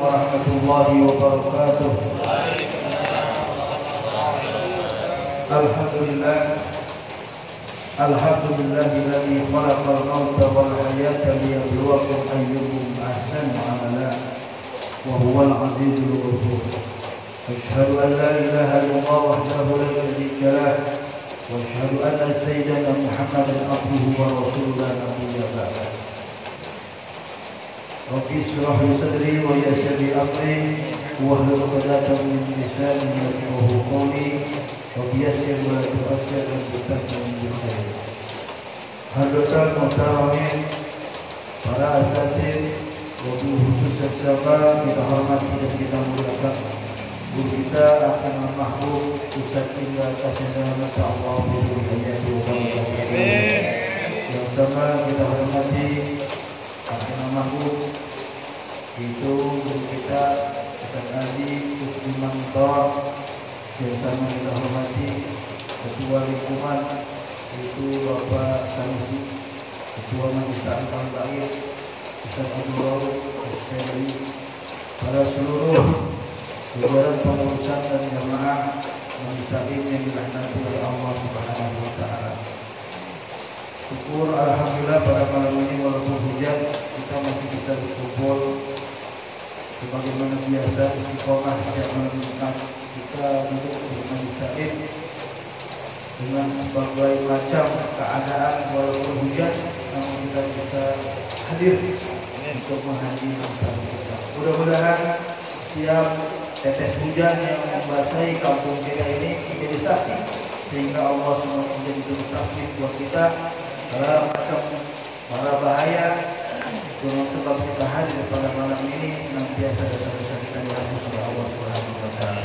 warahmatullahi wabarakatuh. Alhamdulillahilladzi khalaqal mauta wal hayata liyabluwakum ayyukum ahsanu amala wa huwal azizul ghafur. Asyhadu an la ilaha illallah wahdahu la syarika lah wa asyhadu anna sayyidana Muhammadan abduhu wa rasuluhu la nabiyya ba'dah. Rabbi ishrah li sadri wa yassir li amri wahlul 'uqdatam min lisani yafqahu qawli wa yassir wa la tu'assir billahi min khair. Hadirin muhtaramin, para asatidz, wabil khusus siapa kita hormati dan kita muliakan guru kita akan mahbub Ustaz Indra Kasendana Allah Bismillahirrahmanirrahim. Yang sama kita hormati akan mahbub itu guru kita Ustaz Adi Kusdiman Tor. Yang sama kita hormati ketua lingkungan itu Bapak Sanusi, ketua Majelis Taklim Ba'ir Ustaz Abdul Rauf SPRI, para seluruh jajaran pengurusan dan jamaah Majelis Taklim yang dirahmati oleh Allah Subhanahu wa taala. Syukur alhamdulillah pada malam ini walaupun hujan kita masih bisa berkumpul sebagaimana biasa istiqomah setiap malam Jumat kita duduk di Majelis Taklim dengan berbagai macam keadaan walaupun hujan namun kita bisa hadir untuk menghadiri masalah kita. Mudah-mudahan setiap tetes hujan yang membasahi kampung kita ini menjadi saksi sehingga Allah SWT menjadi tasbih buat kita dalam macam para bahaya dengan sebab kita hadir pada malam ini senantiasa dosa-dosa kita dihapus oleh Allah Subhanahu wa taala.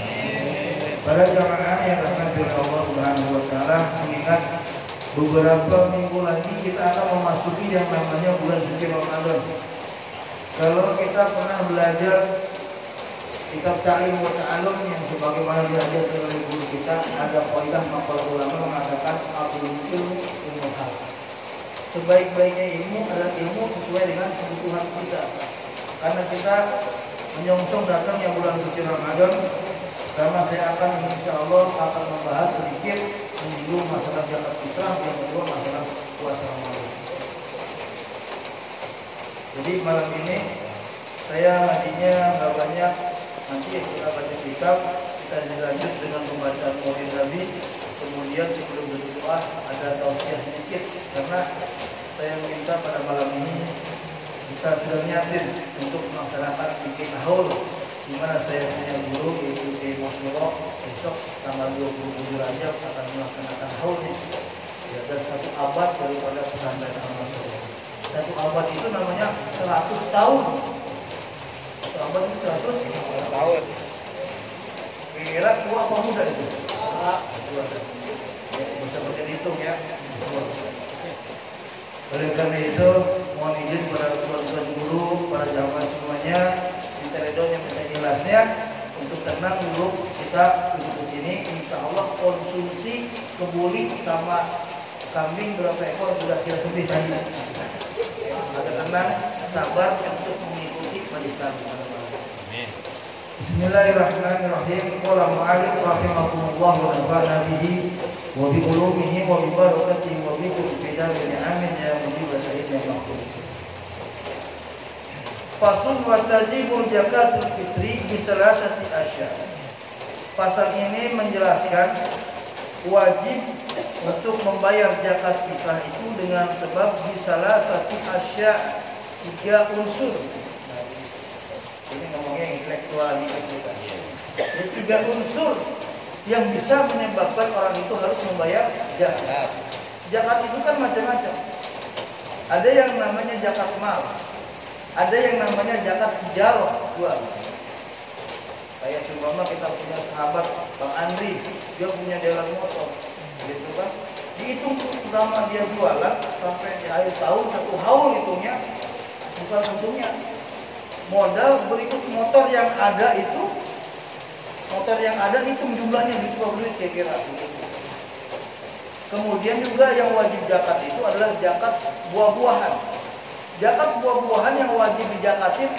Para jamaah yang dirahmati oleh Allah Subhanahu wa taala, mengingat beberapa minggu lagi kita akan memasuki yang namanya bulan suci Ramadan. Kalau kita pernah belajar kitab Ta'lim wa Ta'allum yang sebagaimana diajarkan oleh guru kita, ada kaidah maqal ulama mengatakan afdhalul ilmi ilmu hal. Sebaik-baiknya ilmu adalah ilmu sesuai dengan kebutuhan kita. Karena kita menyongsong datangnya bulan suci Ramadan, pertama saya akan insyaallah akan membahas sedikit menyinggung masalah zakat fitrah, yang kedua masalah puasa Ramadan. Jadi malam ini saya ngajinya nggak banyak, nanti kita baca kitab, kita dilanjut dengan pembacaan Maulid Nabi, kemudian sebelum berdoa ada tausiah sedikit karena saya meminta pada malam ini kita sudah niatin untuk melaksanakan bikin haul di mana saya punya guru yaitu Kiai Masmuro besok tanggal 27 Rajab akan melaksanakan haul ini. Ya, dan 1 abad daripada pesantren Al-Masmuro. 1 abad itu namanya 100 tahun. 1 abad itu 100 tahun. Kira tua apa muda itu? Tua. Ya, bisa dihitung ya. Oleh karena itu, mohon izin kepada tuan-tuan guru, para jamaah semuanya, minta redonya, minta jelasnya, untuk tenang dulu kita duduk di sini. Insya Allah konsumsi kebuli sama kambing berapa ekor sudah kita sendiri tadi. Agak tenang, sabar untuk mengikuti majelis kami. Bismillahirrahmanirrahim. Qala mu'alif rahimahullah wa nafa'ana bihi wa bi ulumihi wa bi barakatihi wa bi kulli amin ya mujib sayyidina Muhammad. Fasul wa tajibul zakatul fitri bi salasati asya. Pasal ini menjelaskan wajib untuk membayar zakat fitrah itu dengan sebab bi salasati asya, 3 unsur. Ini ngomongnya intelektual kita. Jadi 3 unsur yang bisa menyebabkan orang itu harus membayar zakat. Zakat itu kan macam-macam. Ada yang namanya zakat mal, ada yang namanya zakat tijarah, jual. Kayak seumpama kita punya sahabat Bang Andri, dia punya dealer motor, gitu kan? Dihitung pertama dia jualan sampai di akhir tahun 1 haul hitungnya, bukan untungnya. Modal berikut motor yang ada itu, hitung jumlahnya di duit kira-kira. Kemudian juga yang wajib zakat itu adalah zakat buah-buahan. Zakat buah-buahan yang wajib dizakatin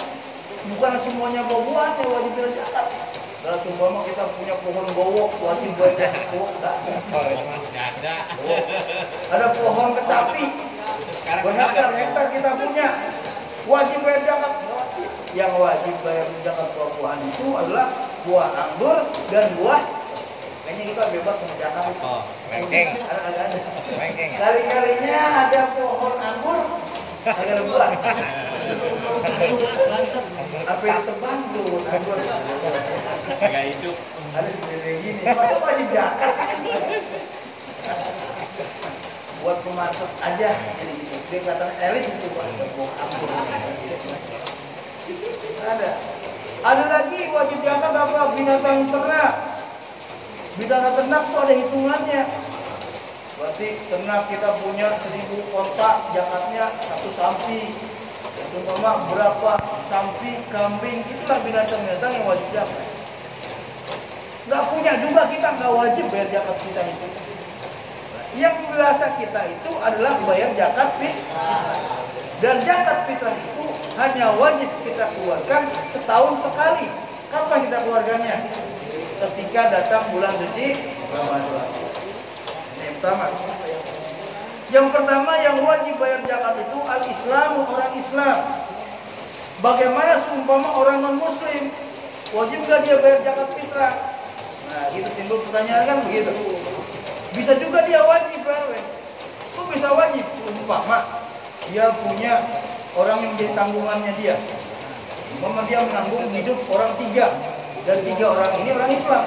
bukan semuanya buah-buahan yang wajib bayar zakat. Kalau seumpama kita punya pohon gowok wajib bayar zakat. Nggak ada. Ada pohon kecapi, hektar kita punya, wajib bayar zakat. Yang wajib bayar zakat buah-buahan itu adalah buah anggur dan buah. Kayaknya kita bebas mengerjakan itu. Oh, lengkeng. Ada. Lengkeng. Kali-kalinya ada pohon anggur, ada buah. Apa yang tebang tuh anggur? Nggak hidup. Ada seperti gini. Masa wajib zakat? Buat pematas aja. Jadi gitu. Dia kelihatan elit itu buat pohon anggur. Ada lagi wajib zakat apa? Binatang ternak. Binatang ternak itu ada hitungannya. Berarti ternak kita punya 1000 onta, zakatnya 1 sapi. Umpama berapa sapi, kambing, itulah binatang-binatang yang wajib zakat. Nggak punya juga kita nggak wajib bayar zakat kita itu. Yang biasa kita itu adalah bayar zakat fitrah. Dan zakat fitrah itu hanya wajib kita keluarkan setahun sekali. Kapan kita keluarganya? Ketika datang bulan suci Ramadan. Ini yang pertama. Yang pertama yang wajib bayar zakat itu al-Islam, orang Islam. Bagaimana seumpama orang non-Muslim? Wajib nggak dia bayar zakat fitrah? Nah, itu timbul pertanyaan kan begitu. Bisa juga dia wajib bayar. Kok bisa wajib? Umpama dia punya orang yang menjadi tanggungannya dia. Umpama dia menanggung hidup orang 3 dan 3 orang ini orang Islam.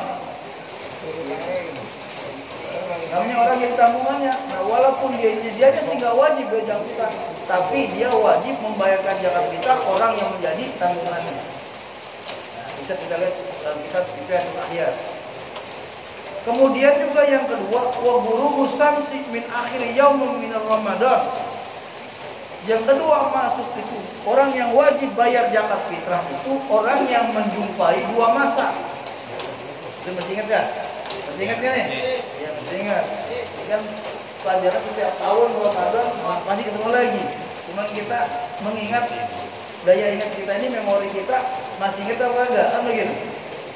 Namanya orang yang tanggungannya. Nah, walaupun dia tidak wajib bayar zakat fitrah, tapi dia wajib membayarkan zakat fitrah orang yang menjadi tanggungannya. Nah, bisa kita lihat dalam kitab Fiqhul Ahyar. Kemudian juga yang kedua, wa ghurubu samsi min akhir yaumin min Ramadan. Yang kedua masuk itu orang yang wajib bayar zakat fitrah itu orang yang menjumpai 2 masa. Itu masih ingat ya? Masih ingat kan nih? Ya, masih ingat. Kan pelajaran setiap tahun Ramadan pasti ketemu lagi. Cuman kita mengingat daya ingat kita ini, memori kita masih ingat apa enggak? Kan begitu.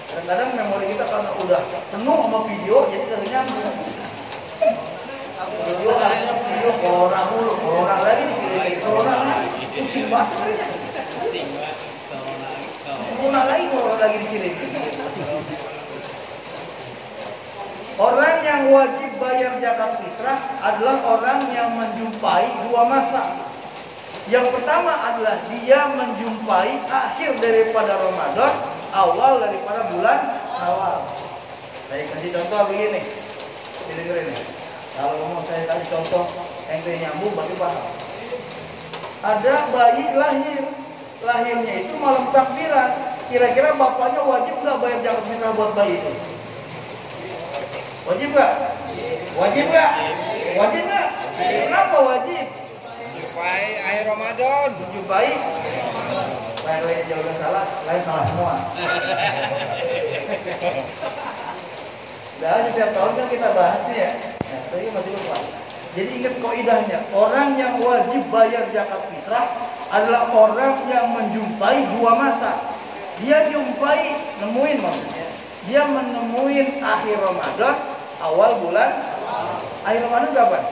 Kadang-kadang memori kita karena udah penuh sama video, jadi kagak nyambung. Video corona lagi nih, corona pusing banget. Corona lagi dikirim. Orang yang wajib bayar zakat fitrah adalah orang yang menjumpai 2 masa. Yang pertama adalah dia menjumpai akhir daripada Ramadan, awal daripada bulan Syawal. Saya kasih contoh begini. Dengerin nih. Kalau mau saya kasih contoh ente nyambung berarti paham. Ada bayi lahir. Lahirnya itu malam takbiran. Kira-kira bapaknya wajib nggak bayar zakat fitrah buat bayi itu? Wajib nggak? Wajib nggak? Wajib nggak? Kenapa wajib? Menjumpai akhir Ramadan. Menjumpai? Lain jauh salah, lain salah semua. Dan setiap tahun kan kita bahas nih ya. Nah, tadi masih lupa. Jadi ingat kaidahnya, orang yang wajib bayar zakat fitrah adalah orang yang menjumpai 2 masa. Dia jumpai, nemuin maksudnya. Dia menemuin akhir Ramadan, awal bulan. Akhir Ramadan kapan?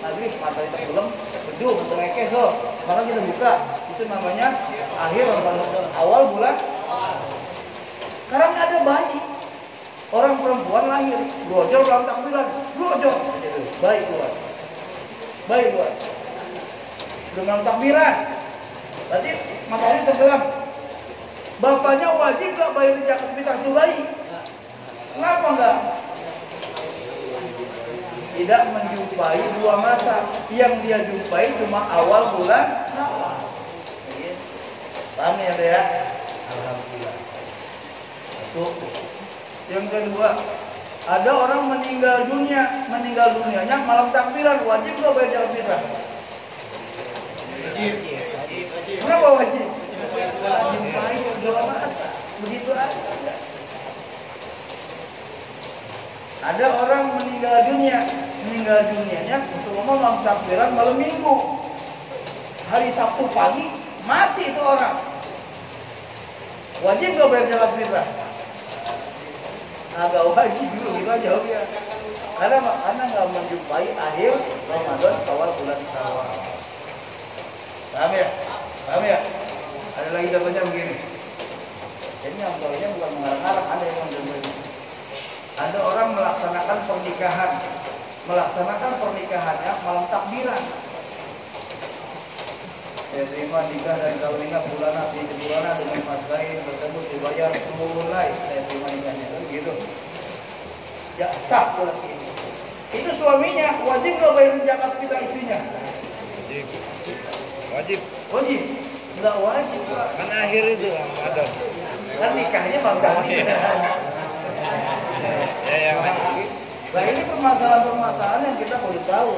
Maghrib, matahari tenggelam, beduh, selekeh tuh. Maka kita buka, itu namanya akhir Ramadan, awal bulan. Sekarang ada bayi, orang perempuan lahir, brojol dalam takbiran, brojol, bayi keluar, dengan takbiran. Berarti matahari tenggelam. Bapaknya wajib gak bayar zakat fitrah itu bayi? Kenapa enggak? Tidak menjumpai 2 masa. Yang dia jumpai cuma awal bulan Syawal. Paham ya? Alhamdulillah. Satu. Yang kedua, ada orang meninggal dunianya malam takbiran, wajib gak bayar zakat fitrah? Wajib. Kenapa wajib? Jumpai 2 masa. Begitu aja. Ada orang meninggal dunianya umpama malam takbiran malam Minggu. Hari Sabtu pagi mati itu orang. Wajib nggak bayar zakat fitrah? Agak wajib dulu gitu aja jawabnya. Karena nggak menjumpai akhir Ramadan awal bulan Syawal. Paham ya? Paham ya? Ada lagi contohnya begini. Ini yang contohnya bukan mengarang-arang, ada yang contohnya. Ada orang melaksanakan pernikahannya malam takbiran. Saya terima nikah dan kawinnya bulanan di bulanan dengan mas lain tersebut dibayar mulai saya terima nikahnya gitu. Ya sah bulan ini. Itu suaminya wajib nggak bayar zakat fitrah istrinya? Wajib. Wajib. Nggak wajib Pak. Kan akhir itu Ramadan. Kan nikahnya malam takbiran. Ya. Nah ini permasalahan yang kita perlu tahu.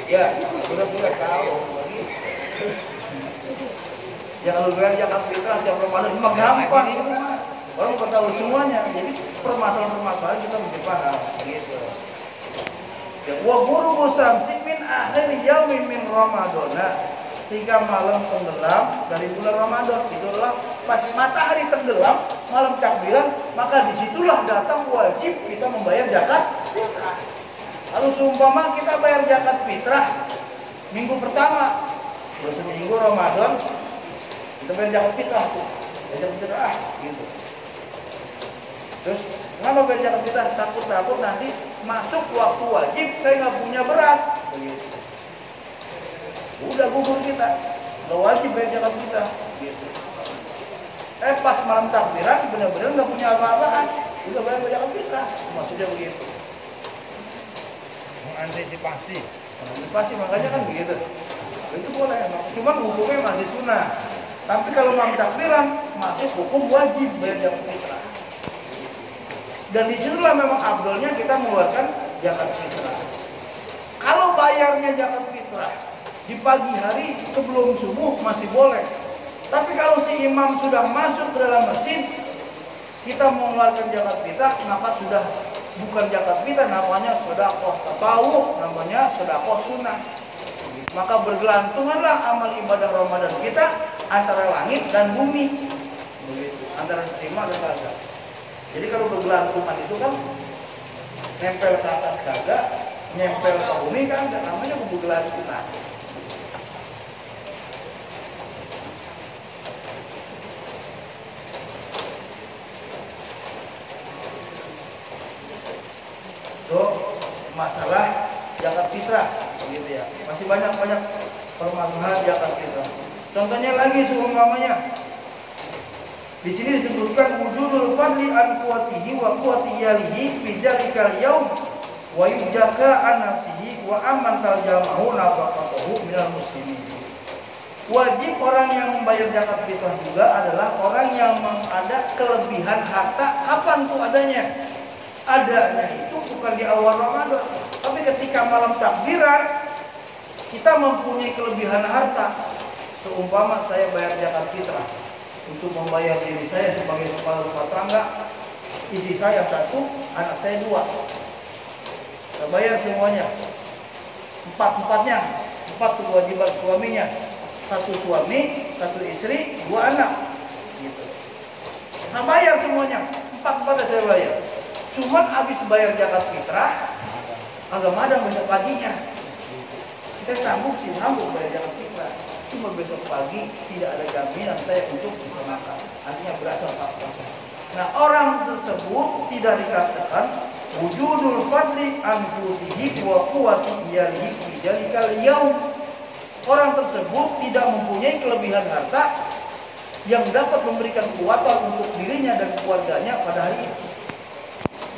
Ya, sudah tahu. Ya kalau bayar zakat fitrah tiap Ramadan mah gampang itu mah. Orang udah tahu semuanya. Jadi permasalahan kita mesti paham gitu. Ya wa ghurubu syamsi min akhir yaumin min Ramadan. Ketika malam tenggelam dari bulan Ramadan, itulah pas matahari tenggelam malam takbiran, maka disitulah datang wajib kita membayar zakat fitrah. Lalu seumpama kita bayar zakat fitrah minggu pertama, terus seminggu Ramadan kita bayar zakat fitrah tuh, zakat fitrah gitu. Terus kenapa bayar zakat fitrah? Takut nanti masuk waktu wajib saya nggak punya beras, begitu. Udah gugur kita, nggak wajib bayar zakat fitrah gitu. Pas malam takbiran benar-benar nggak punya apa-apaan, udah bayar zakat fitrah, maksudnya begitu. Mengantisipasi Makanya kan begitu. Itu boleh, cuman hukumnya masih sunnah. Tapi kalau malam takbiran masuk hukum wajib bayar zakat fitrah. Dan disitulah memang abdolnya kita mengeluarkan zakat fitrah. Kalau bayarnya zakat fitrah di pagi hari sebelum subuh masih boleh. Tapi kalau si imam sudah masuk ke dalam masjid, kita mengeluarkan zakat fitrah, maka sudah bukan zakat fitrah, namanya sedekah tatawwu, namanya sedekah sunnah. Maka bergelantunganlah amal ibadah Ramadan kita antara langit dan bumi, antara terima dan kagak. Jadi kalau bergelantungan itu kan nempel ke atas kagak, nempel ke bumi kan, namanya bergelantungan. Itu masalah zakat fitrah gitu ya. Masih banyak permasalahan zakat fitrah. Contohnya lagi seumpamanya di sini disebutkan wujudul fadli an quwatihi wa quwati yalihi fi dzalikal yaum wa yujaka an nafsihi wa amman taljamahu nafaqatuhu minal muslimin. Wajib orang yang membayar zakat fitrah juga adalah orang yang ada kelebihan harta. Kapan tuh adanya? Adanya itu bukan di awal Ramadan, tapi ketika malam takbiran kita mempunyai kelebihan harta. Seumpama saya bayar zakat fitrah untuk membayar diri saya sebagai kepala rumah tangga, istri saya 1, anak saya 2. Saya bayar semuanya, 4-4-nya, 4 kewajiban suaminya, 1 suami, 1 istri, 2 anak, gitu. Saya bayar semuanya, 4-4 saya bayar. Cuman habis bayar zakat fitrah, agak madam besok paginya. Kita sanggup bayar zakat fitrah. Cuma besok pagi tidak ada jaminan saya untuk bisa makan. Artinya berasal 4%. Nah orang tersebut tidak dikatakan wujudul fadli an qutihi wa quwwati iyalihi fi dzalikal yaum. Orang tersebut tidak mempunyai kelebihan harta yang dapat memberikan kekuatan untuk dirinya dan keluarganya pada hari itu.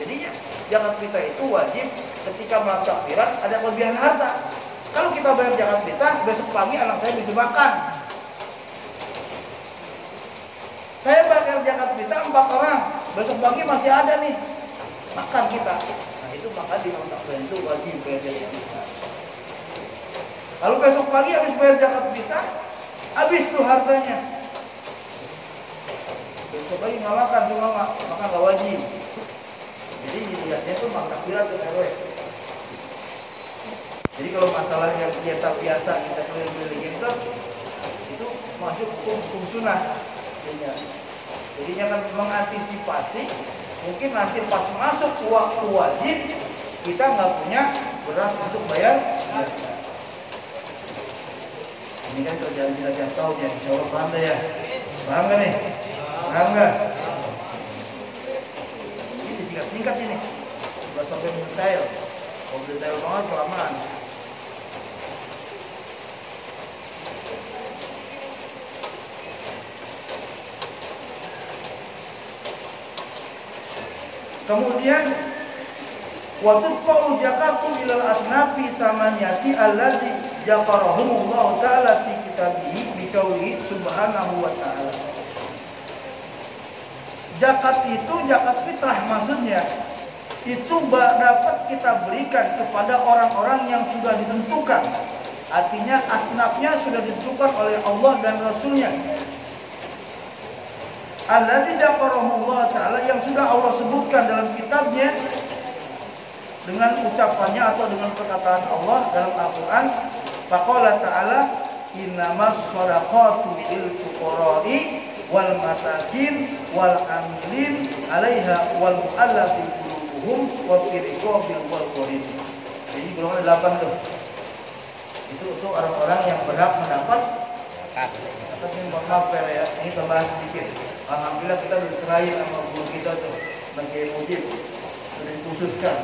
Jadi zakat fitrah itu wajib ketika malam takbiran ada kelebihan harta. Kalau kita bayar zakat fitrah, besok pagi anak saya bisa makan. Saya bayar zakat fitrah 4 orang, besok pagi masih ada nih makan kita. Nah itu maka di malam takbiran itu wajib bayar zakat fitrah. Kalau besok pagi habis bayar zakat fitrah, habis tuh hartanya. Besok pagi nggak makan cuma maka nggak wajib. Jadi dilihatnya tuh malam takbiran tuh RW. Jadi kalau masalah yang kita biasa kita keliling-keliling itu masuk hukum sunnah. Jadinya kan mengantisipasi mungkin nanti pas masuk waktu wajib kita nggak punya beras untuk bayar zakat. Ini kan kerjaan kita tiap tahun ya, insya Allah paham deh ya. Paham gak nih? Paham gak? Ini disingkat-singkat ini, nggak sampai mendetail. Kalau detail banget kelamaan. Kemudian waktu Paul zakatu ilal asnafi samanyati allati jafarahumullah ta'ala fi kitabihi biqaulihi subhanahu wa ta'ala. Zakat itu zakat fitrah maksudnya itu dapat kita berikan kepada orang-orang yang sudah ditentukan. Artinya asnafnya sudah ditentukan oleh Allah dan Rasulnya. Alladzi dzakarahu ta'ala yang sudah Allah sebutkan dalam kitabnya dengan ucapannya atau dengan perkataan Allah dalam Al-Qur'an. Faqala ta'ala innamas shadaqatu lil fuqara'i wal masakin wal amilin 'alaiha wal mu'allafi qulubuhum wa fi riqabil wal gharib. Jadi golongan 8 tuh. Itu untuk orang-orang yang berhak mendapat zakat. Tapi maaf ya, ini tambahan sedikit. Alhamdulillah kita sudah serahin sama guru kita tuh, Menteri Mujib, sudah dikhususkan.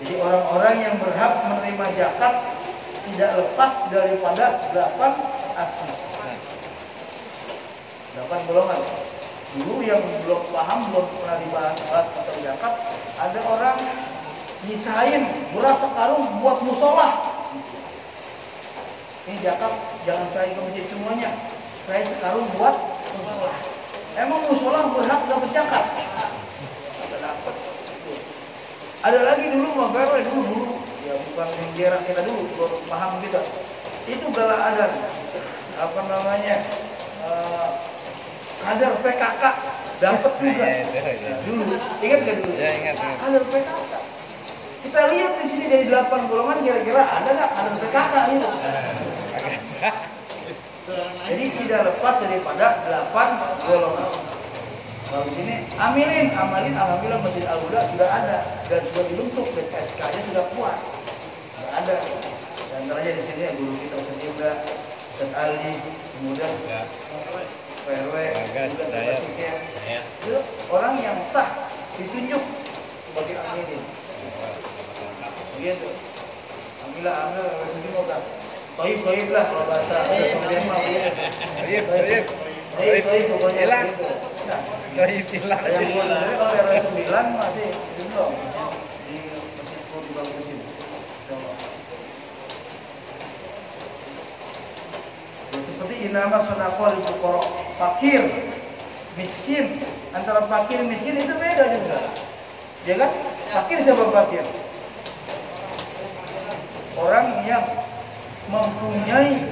Jadi orang-orang yang berhak menerima zakat tidak lepas daripada 8 asnaf. 8 golongan. Dulu yang belum paham, belum pernah dibahas tentang zakat, ada orang nyisain beras sekarung buat musola. Ini zakat jangan saya ke masjid semuanya. Saya sekarung buat musola. Emang musola berhak dapat zakat? Dapat. Ada lagi dulu Mabero dulu ya bukan daerah kita dulu baru paham kita. Itu gala adan apa namanya kader PKK dapat juga dulu. Ingat nggak dulu? Ya ingat. Kader PKK. Kita lihat di sini dari 8 golongan kira-kira ada nggak kader PKK itu? Jadi tidak lepas daripada 8 golongan. Lalu sini amalin, alhamdulillah Masjid Al-Huda sudah ada dan sudah dibentuk dan SK-nya sudah kuat. Sudah ada. Dan antaranya di sini guru kita Ustaz Ibra, Ustaz Ali, kemudian PRW, itu orang yang sah ditunjuk sebagai amalin. Begitu. Alhamdulillah, semoga Toib lah kalau bahasa Sunda mah. Toib pokoknya gitu. Toib hilang. Yang buat sendiri kalau era 9 masih belum di Masjidku di Bagusin. Seperti inama sedekah lil fuqara, fakir, miskin. Antara fakir miskin itu beda juga. Ya kan? Fakir siapa fakir? Orang yang mempunyai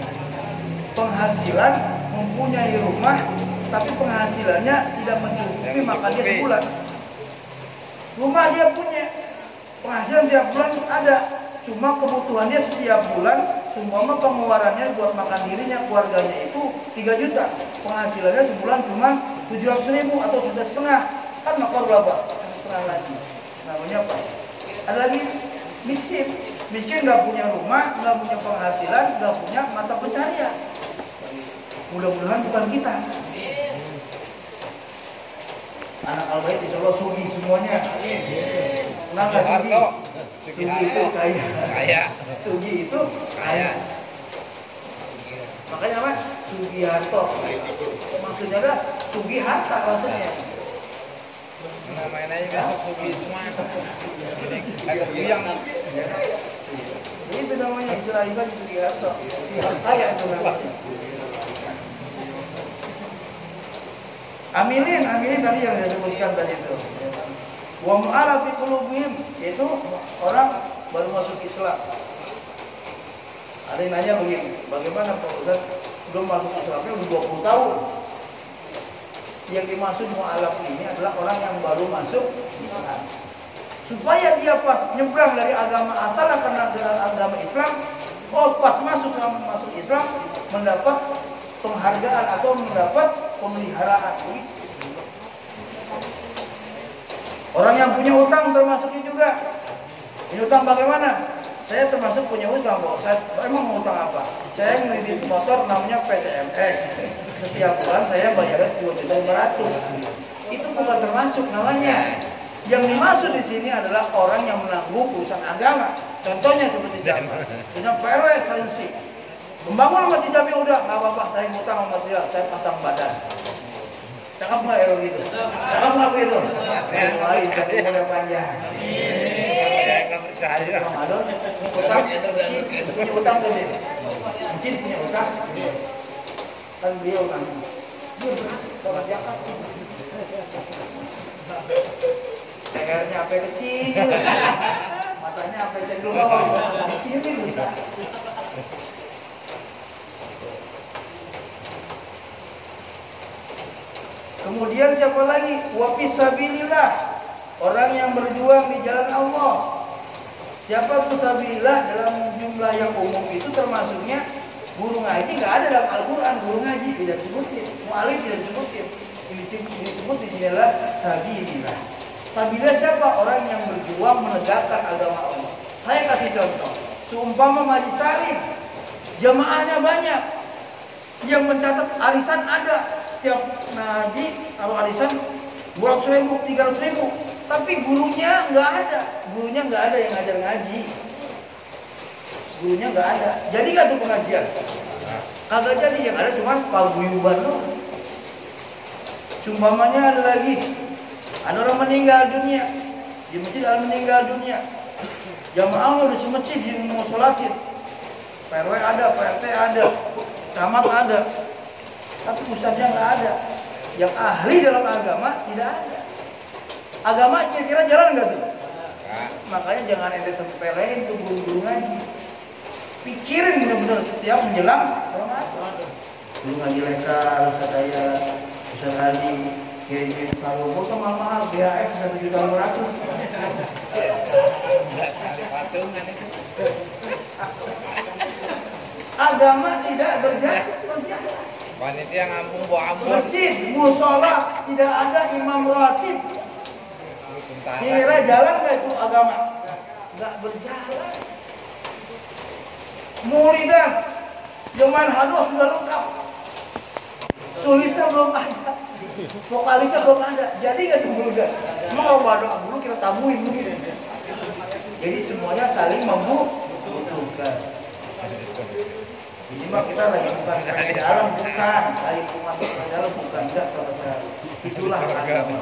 penghasilan, mempunyai rumah, tapi penghasilannya tidak mencukupi makan dia sebulan. Rumah dia punya, penghasilan tiap bulan ada, cuma kebutuhannya setiap bulan, semua pengeluarannya buat makan dirinya, keluarganya itu 3 juta. Penghasilannya sebulan cuma 700.000 atau 1,5 kan makor berapa? 1,5 lagi. Namanya apa? Ada lagi miskin. Miskin nggak punya rumah, nggak punya penghasilan, nggak punya mata pencaharian. Mudah-mudahan bukan kita. Anak Al-Bait insya Allah sugi semuanya. Kenapa sugi? Sugi itu kaya. Sugi itu kaya. Makanya apa? Sugiharto. Maksudnya adalah sugi harta maksudnya. Namanya besok sugi semua. Jadi yang itu namanya istilah ibadah sugiharto. Kaya itu namanya. Amilin tadi yang saya sebutkan tadi itu. Wa mu'alafi qulubihim itu orang baru masuk Islam. Ada yang nanya begini, bagaimana Pak Ustaz belum masuk Islamnya udah 20 tahun? Yang dimaksud mu'alaf ini adalah orang yang baru masuk Islam. Supaya dia pas nyebrang dari agama asal karena agama Islam, pas masuk Islam mendapat penghargaan atau mendapat pemeliharaan. Orang yang punya utang termasuknya juga. Ini utang bagaimana? Saya termasuk punya utang kok. Saya emang mau utang apa? Saya ngedit motor namanya PCMX. Setiap bulan saya bayarnya 2.500.000. Itu bukan termasuk namanya. Yang dimaksud di sini adalah orang yang menanggung urusan agama. Contohnya seperti siapa? Punya PRW Sanusi. Membangun masjid jami udah, nggak apa-apa. Saya ngutang sama dia, saya pasang badan. Cakap nggak ya gitu? Cakap nggak begitu? Lain jadi udah panjang. Saya nggak percaya. Ramadan utang, punya utang tuh dia. Mencit punya utang. Kan beliau nanti. Sama siapa? Cekernya apa kecil, matanya apa cenderung kecil. Kemudian siapa lagi? Wa fisabilillah, orang yang berjuang di jalan Allah. Siapa fisabilillah dalam jumlah yang umum itu termasuknya guru ngaji, nggak ada dalam Al-Quran guru ngaji, tidak disebutin, mu'alif tidak disebutin. Ini disebut di sini adalah sabilillah. Sabilillah siapa? Orang yang berjuang menegakkan agama Allah. Saya kasih contoh. Seumpama majlis taklim, jamaahnya banyak, yang mencatat arisan ada. Tiap ngaji kalau arisan 200.000, 300.000, tapi gurunya nggak ada. Gurunya nggak ada yang ngajar ngaji. Gurunya nggak ada. Jadi nggak tuh pengajian? Kagak jadi. Yang ada cuma paguyuban loh. Sumpamanya ada lagi, ada orang meninggal dunia di masjid, ada meninggal dunia. Jamaah udah semacam yang mau sholatin. PRW ada, PRT ada, camat ada, tapi pusatnya nggak ada. Yang ahli dalam agama tidak ada. Agama kira-kira jalan nggak tuh? Makanya jangan ente sepelein tuh guru-guru ngaji. Pikirin benar-benar setiap menjelang Ramadan. Guru ngaji lekar, katanya Ustaz Hadi kirim selalu bos sama mahal BHS 1.500.000. Agama tidak berjalan. Panitia ngampung bawa ampun. Masjid, musola tidak ada imam ratib. Kira jalan nggak itu agama? Nggak berjalan. Muridan yang main hados sudah lengkap. Sulisnya belum ada, vokalisnya belum ada. Jadi nggak tuh muridan? Emang kalau badoa dulu kita tamuin mungkin. Jadi semuanya saling membutuhkan. Ini mah kita lagi bukan di dalam, bukan lagi masuk ke dalam, bukan, enggak sama sekali. Itulah agama.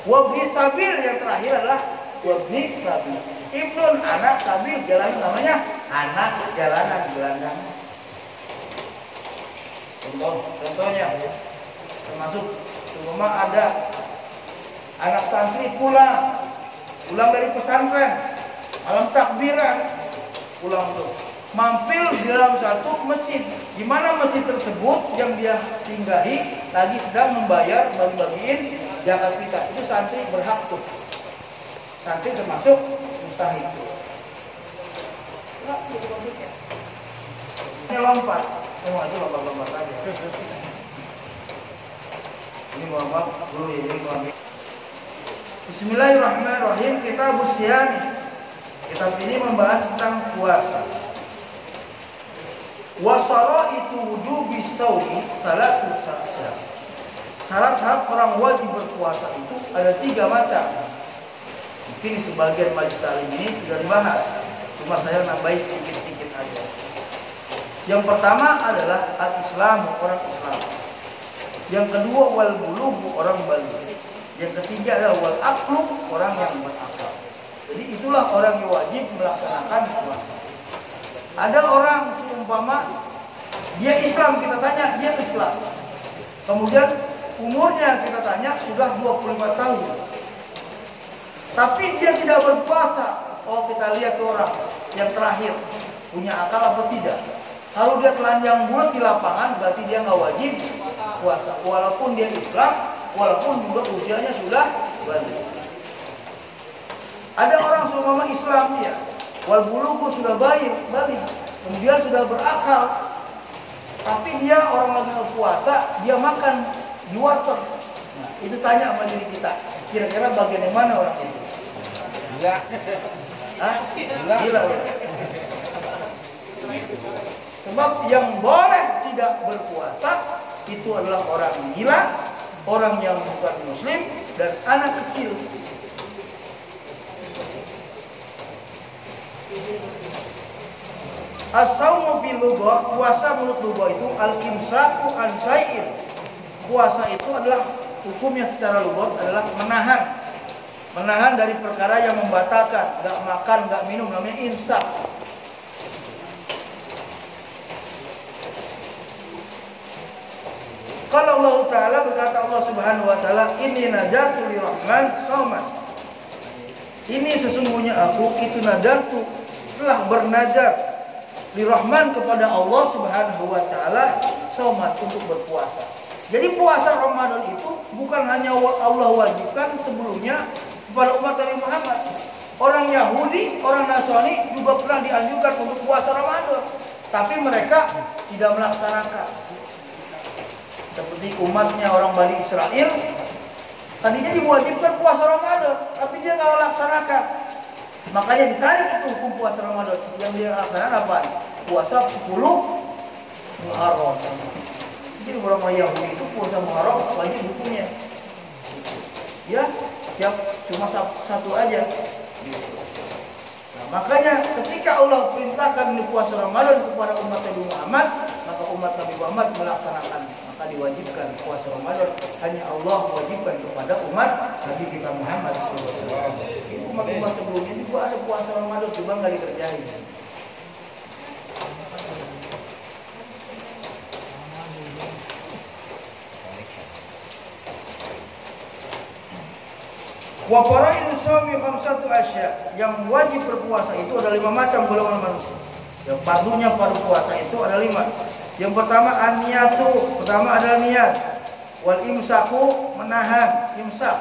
Wabni sabil yang terakhir adalah wabni sabil. Ibnun anak sabil, jalan namanya anak jalanan, gelandang. Contohnya termasuk rumah ada anak santri pulang dari pesantren, malam takbiran, pulang tuh mampir di dalam satu masjid. Di mana masjid tersebut yang dia singgahi lagi sedang membayar bagi-bagiin zakat fitrah. Itu santri berhak tuh. Santri termasuk mustahil. Ini lompat. Itu lompat-lompat aja. Ini lompat dulu ya, ini lompat. Bismillahirrahmanirrahim. Kitabus Syiyam. Kitab ini membahas tentang puasa. Wasaraitu wujubi shaumi salatu syahsyah. Syarat-syarat orang wajib berpuasa itu ada 3 macam. Mungkin sebagian majelis salim ini sudah dibahas, cuma saya nambahin sedikit-sedikit aja. Yang pertama adalah al-Islamu, orang Islam. Yang kedua wal bulughu, orang baligh. Yang ketiga adalah wal aqlu, orang yang berakal. Jadi itulah orang yang wajib melaksanakan puasa. Ada orang seumpama dia Islam, kita tanya dia Islam. Kemudian umurnya kita tanya sudah 25 tahun. Tapi dia tidak berpuasa. Oh, kita lihat orang yang terakhir punya akal apa tidak. Kalau dia telanjang bulat di lapangan berarti dia nggak wajib puasa. Walaupun dia Islam, walaupun juga usianya sudah balik. Ada orang seumpama Islam dia, wal bulughu sudah balik, kemudian sudah berakal. tapi dia orang lagi puasa, dia makan di warteg. Nah, itu tanya sama diri kita, kira-kira bagian yang mana orang itu? Gila. Hah? Gila. Sebab yang boleh tidak berpuasa itu adalah orang gila, orang yang bukan muslim, dan anak kecil. As-saumu fil lughah, puasa menurut lughah itu al-imsaku an syai'in. Puasa itu adalah hukumnya secara lughah adalah menahan dari perkara yang membatalkan, enggak makan, enggak minum, namanya imsak. Kalau Allah Ta'ala berkata Allah Subhanahu Wa Ta'ala, ini nadartu lirahman sauman. Ini sesungguhnya aku itu nadartu, telah bernadar lirahman kepada Allah Subhanahu Wa Ta'ala sauman, untuk berpuasa. Jadi puasa Ramadan itu bukan hanya Allah wajibkan sebelumnya kepada umat Nabi Muhammad. Orang Yahudi, orang Nasrani juga pernah dianjurkan untuk puasa Ramadan, tapi mereka tidak melaksanakan. Seperti umatnya orang Bani Israel, tadinya diwajibkan puasa Ramadan, tapi dia nggak melaksanakan. Makanya ditarik itu hukum puasa Ramadan. Yang dia laksanakan apa? Puasa 10 Muharram. Jadi orang Yahudi itu puasa Muharram wajib hukumnya. Ya, cuma satu aja. Nah, makanya ketika Allah perintahkan puasa Ramadan kepada umat Nabi Muhammad, maka umat Nabi Muhammad melaksanakan. Maka diwajibkan puasa Ramadan. Hanya Allah wajibkan kepada umat Nabi kita Muhammad SAW. Umat-umat sebelumnya juga ada puasa Ramadan, cuma nggak dikerjain. Wa faraidu shaumi khamsatu asya. Yang wajib berpuasa itu ada 5 macam golongan manusia. Yang fardunya fardu puasa itu ada 5. Yang pertama an-niyatu, pertama adalah niat. Wal imsaku, menahan, imsak.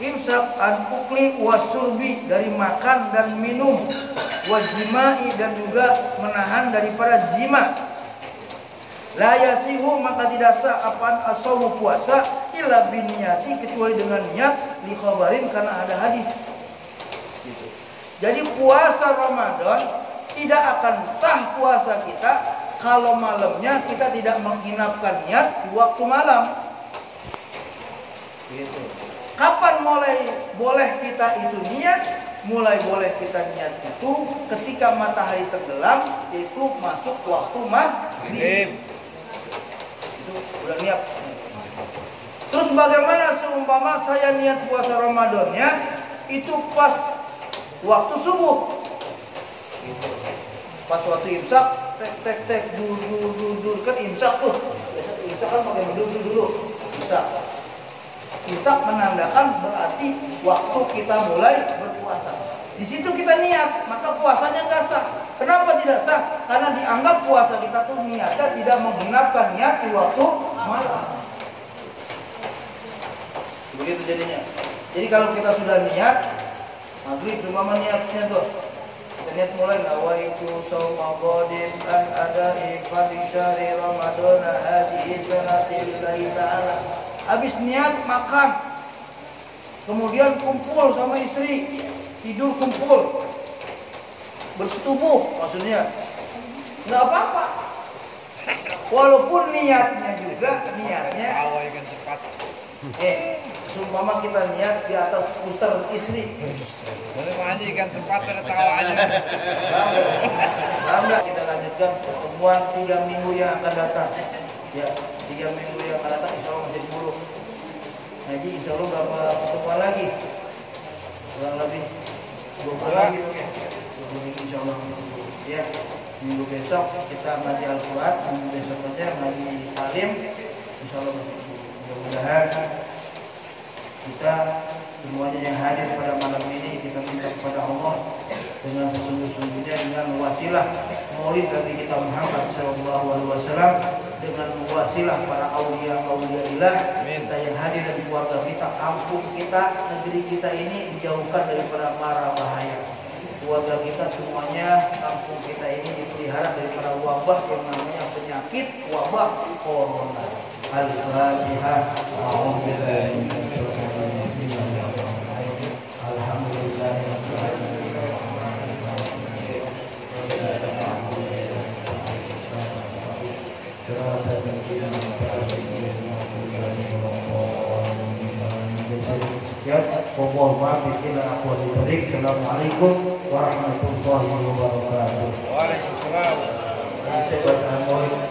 Imsak an-ukli wasurbi, dari makan dan minum. Wajima'i, dan juga menahan daripada jima. La yasihu, maka tidak sah apaan as-shaumu puasa illa biniyati, kecuali dengan niat, li khabarin, karena ada hadis. Gitu. Jadi puasa Ramadan tidak akan sah puasa kita kalau malamnya kita tidak menggenapkan niat di waktu malam. Gitu. Kapan mulai boleh kita itu niat? Mulai boleh kita niat itu ketika matahari tenggelam, itu masuk waktu maghrib. Itu udah niat. Terus bagaimana seumpama saya niat puasa Ramadannya itu pas waktu subuh, gitu. Pas waktu imsak, tek dur kan imsak tuh. Biasa imsak kan pakai dulu imsak. Imsak menandakan berarti waktu kita mulai berpuasa. Di situ kita niat, maka puasanya nggak sah. Kenapa tidak sah? Karena dianggap puasa kita tuh niatnya tidak menggenapkan niat di waktu malam. Begitu jadinya. Jadi kalau kita sudah niat maghrib, cuma niatnya tuh, kita niat mulai nawaitu shauma ghadin an ada'i fi syahri ramadhan hadhihi sanatillahi ta'ala. Habis niat makan, kemudian kumpul sama istri, tidur kumpul, bersetubuh, maksudnya nggak apa-apa. Walaupun niatnya Awalkan cepat. Sumpama kita niat di atas pusar istri. Boleh majikan cepat pada tawaannya. Alhamdulillah, kita lanjutkan pertemuan 3 minggu yang akan datang. Ya, 3 minggu yang akan datang insya Allah masih 10. Ngaji insya Allah berapa pertemuan lagi? Kurang lebih 20 lagi. 20 minggu insya Allah. Ya, minggu besok kita ngaji Al-Quran, minggu besoknya ngaji Alim. Insya Allah mudah-mudahan kita semuanya yang hadir pada malam ini, kita minta kepada Allah dengan sesungguh-sungguhnya, dengan wasilah maulid Nabi kita Muhammad SAW, dengan wasilah para aulia-auliaillah kita yang hadir dan keluarga kita, kampung kita, negeri kita ini dijauhkan daripada mara bahaya. keluarga kita semuanya, kampung kita ini dipelihara daripada wabah yang namanya penyakit wabah corona. Al-Fatihah. A'udzubillahi minasyaitonir rajim. Alhamdulillahirabbil alamin. Assalamualaikum warahmatullahi wabarakatuh. Waalaikumsalam. Kita baca